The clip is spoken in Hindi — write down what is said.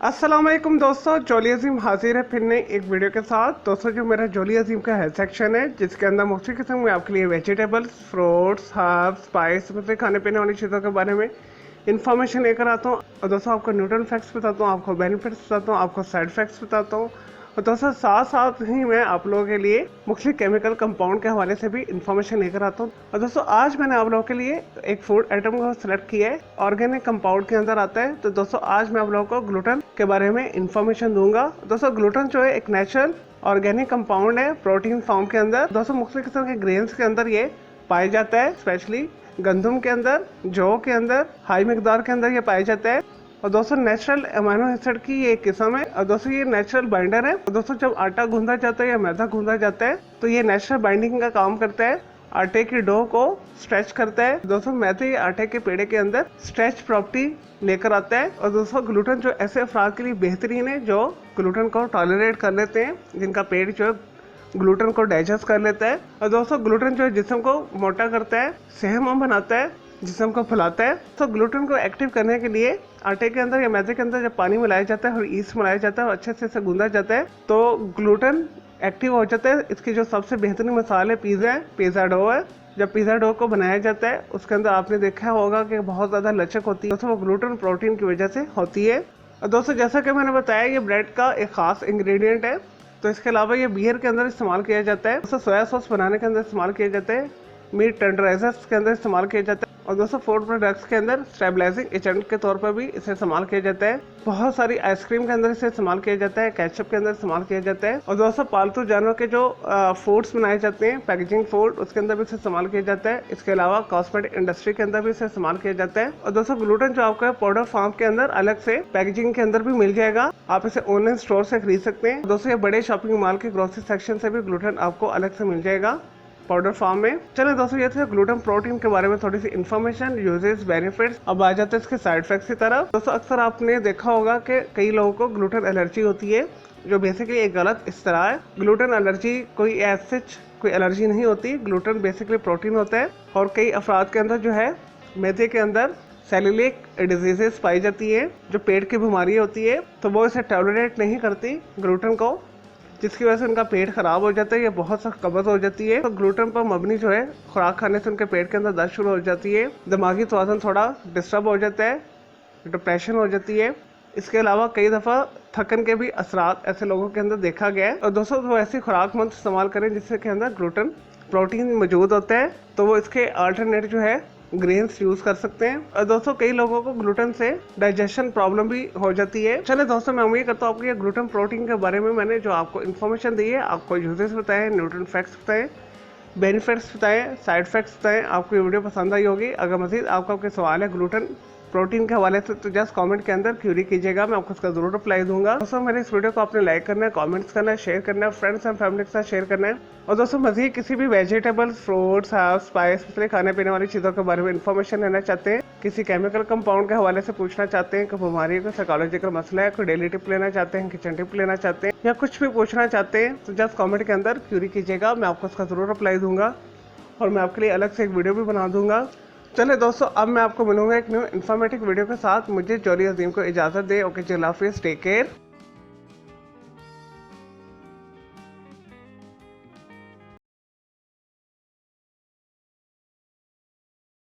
अस्सलाम वालेकुम दोस्तों, जोली अजीम हाजिर है फिर नई एक वीडियो के साथ। दोस्तों जो मेरा जोली अजीम का हेल्थ सेक्शन है जिसके अंदर मुख्तलिफ किस्म में आपके लिए वेजिटेबल्स, फ्रूट्स, हर्ब्स, स्पाइस, मतलब खाने पीने वाली चीज़ों के बारे में इन्फॉर्मेशन लेकर आता हूँ। और दोस्तों आपको न्यूट्रल फैक्ट्स बताता हूँ, आपको बेनिफिट्स बताता हूँ, आपको साइड इफेक्ट्स बताता हूँ। और दोस्तों साथ साथ ही मैं आप लोगों के लिए मुख्तलिफ केमिकल कंपाउंड के हवाले से भी इन्फॉर्मेशन लेकर आता हूँ। और दोस्तों आज मैंने आप लोगों के लिए एक फूड आइटम को सिलेक्ट किया है, ऑर्गेनिक कंपाउंड के अंदर आता है। तो दोस्तों आज मैं आप लोगों को ग्लूटेन के बारे में इन्फॉर्मेशन दूंगा। दोस्तों ग्लूटेन जो है एक नेचुरल ऑर्गेनिक कंपाउंड है प्रोटीन फॉर्म के अंदर। दोस्तों मुख्तलिफ किस्म के ग्रेन्स के अंदर ये पाया जाता है, स्पेशली गंदम के अंदर, जौ के अंदर हाई मिकदार के अंदर ये पाया जाता है। और दोस्तों नेचुरल अमीनो एसिड की ये किस्म है। और दोस्तों ये नेचुरल बाइंडर है। और दोस्तों जब आटा गूंदा जाता है या मैदा गूंदा जाता है तो ये नेचुरल बाइंडिंग का काम करता है, आटे की डो को स्ट्रेच करता है। दोस्तों मैदे या आटे के पेड़े के अंदर स्ट्रेच प्रॉपर्टी लेकर आता है। और दोस्तों ग्लूटेन जो ऐसे अफराद के लिए बेहतरीन है जो ग्लूटेन को टॉलरेट कर लेते हैं, जिनका पेट जो ग्लूटेन को डाइजेस्ट कर लेता है। और दोस्तों ग्लूटेन जो है जिस्म को मोटा करता है, सेहतमंद बनाता है, जिस्म को फुलाता है। तो ग्लूटेन को एक्टिव करने के लिए आटे के अंदर या मैदे के अंदर जब पानी मिलाया जाता है और ईस्ट मिलाया जाता है और अच्छे से इसे गूंदा जाता है तो ग्लूटेन एक्टिव हो जाता है। इसकी जो सबसे बेहतरीन मिसाल है पिज़्ज़ा है, पिज़्ज़ा डो है। जब पिज़्ज़ा डो को बनाया जाता है उसके अंदर आपने देखा होगा कि बहुत ज़्यादा लचक होती है, दोस्तों वो ग्लूटेन प्रोटीन की वजह से होती है। और दोस्तों जैसा कि मैंने बताया ये ब्रेड का एक खास इंग्रेडिएंट है। तो इसके अलावा ये बियर के अंदर इस्तेमाल किया जाता है, दोस्तों सोया सॉस बनाने के अंदर इस्तेमाल किया जाता है, मीट टेंडराइजर्स के अंदर इस्तेमाल किया जाता है। और दोस्तों फूड प्रोडक्ट्स के अंदर स्टेबलाइजिंग एजेंट के तौर पर भी इसे इस्तेमाल किया जाता है। बहुत सारी आइसक्रीम के अंदर इसे इस्तेमाल किया जाता है, केचप के अंदर इस्तेमाल किया जाता है। और दोस्तों पालतू जानवर के जो फूड्स बनाए जाते हैं, पैकेजिंग फूड, उसके अंदर भी इसे इस्तेमाल किया जाता है। इसके अलावा कॉस्मेटिक इंडस्ट्री के अंदर भी इसे इस्तेमाल किया जाता है। और दोस्तों ग्लूटेन जो आपको पाउडर फॉर्म के अंदर अलग से पैकेजिंग के अंदर भी मिल जाएगा, आप इसे ऑनलाइन स्टोर से खरीद सकते हैं। दोस्तों ये बड़े शॉपिंग मॉल के ग्रोसरी सेक्शन से भी ग्लूटेन आपको अलग से मिल जाएगा पाउडर फॉर्म में। चलिए दोस्तों ये थे ग्लूटेन प्रोटीन के बारे में थोड़ी सी इन्फॉर्मेशन, यूजेस, बेनिफिट्स। अब आ जाते हैं इसके साइड इफेक्ट्स की तरफ। दोस्तों अक्सर आपने देखा होगा कि कई लोगों को ग्लूटेन एलर्जी होती है, जो बेसिकली एक गलत इस तरह है। ग्लूटेन एलर्जी कोई कोई एलर्जी नहीं होती। ग्लूटेन बेसिकली प्रोटीन होता है और कई अफराद के अंदर जो है मैदे के अंदर सेलुलिक डिजीजेस पाई जाती है, जो पेट की बीमारी होती है, तो वो इसे टॉलरेट नहीं करती ग्लूटेन को, जिसकी वजह से उनका पेट खराब हो जाता है या बहुत सख्त कब्ज हो जाती है। तो ग्लूटेन पर मबनी जो है खुराक खाने से उनके पेट के अंदर दर्द शुरू हो जाती है, दिमागी तवाज़ुन थोड़ा डिस्टर्ब हो जाता है, डिप्रेशन हो जाती है। इसके अलावा कई दफ़ा थकन के भी असरात ऐसे लोगों के अंदर देखा गया है। और दोस्तों वो ऐसी खुराक मंद इस्तेमाल करें जिससे के अंदर ग्लूटेन प्रोटीन मौजूद होता है, तो वो इसके अल्टरनेट जो है ग्रेन्स यूज कर सकते हैं। और दोस्तों कई लोगों को ग्लूटेन से डाइजेशन प्रॉब्लम भी हो जाती है। चलिए दोस्तों मैं उम्मीद करता हूँ आपको ये ग्लूटेन प्रोटीन के बारे में मैंने जो आपको इन्फॉर्मेशन दी है, आपको यूजेस बताए, न्यूट्रिशन फैक्ट्स बताए, बेनिफिट्स बताए, साइड इफेक्ट्स बताए, आपको ये वीडियो पसंद आई होगी। अगर मजीद आपका कोई सवाल है ग्लूटेन प्रोटीन के हवाले से तो जस्ट कमेंट के अंदर क्यूरी कीजिएगा, मैं आपको उसका जरूर रिप्लाई दूंगा। दोस्तों मेरे इस वीडियो को आपने लाइक करना है, कमेंट्स करना है, शेयर करना है, फ्रेंड्स एंड फैमिली के साथ शेयर करना है। और दोस्तों मजीद किसी भी वेजिटेबल्स, फ्रूट्स, हर्ब्स, स्पाइस, मतलब खाने पीने वाली चीज़ों के बारे में इन्फॉर्मेशन लेना चाहते हैं, किसी केमिकल कंपाउंड के हवाले से पूछना चाहते हैं, कोई बीमारी का साइकोलॉजिकल मसला है, कोई डेली टिप लेना चाहते हैं, किचन टिप लेना चाहते हैं, या कुछ भी पूछना चाहते हैं तो जस्ट कमेंट के अंदर क्यूरी कीजिएगा, मैं आपको उसका जरूर रिप्लाई दूंगा और मैं आपके लिए अलग से एक वीडियो भी बना दूंगा। चलिए दोस्तों अब मैं आपको मिलूंगा एक न्यू इन्फॉर्मेटिव वीडियो के साथ। मुझे जोली अजीम को इजाज़त दे। ओके, अल्लाह हाफिज़, टेक केयर।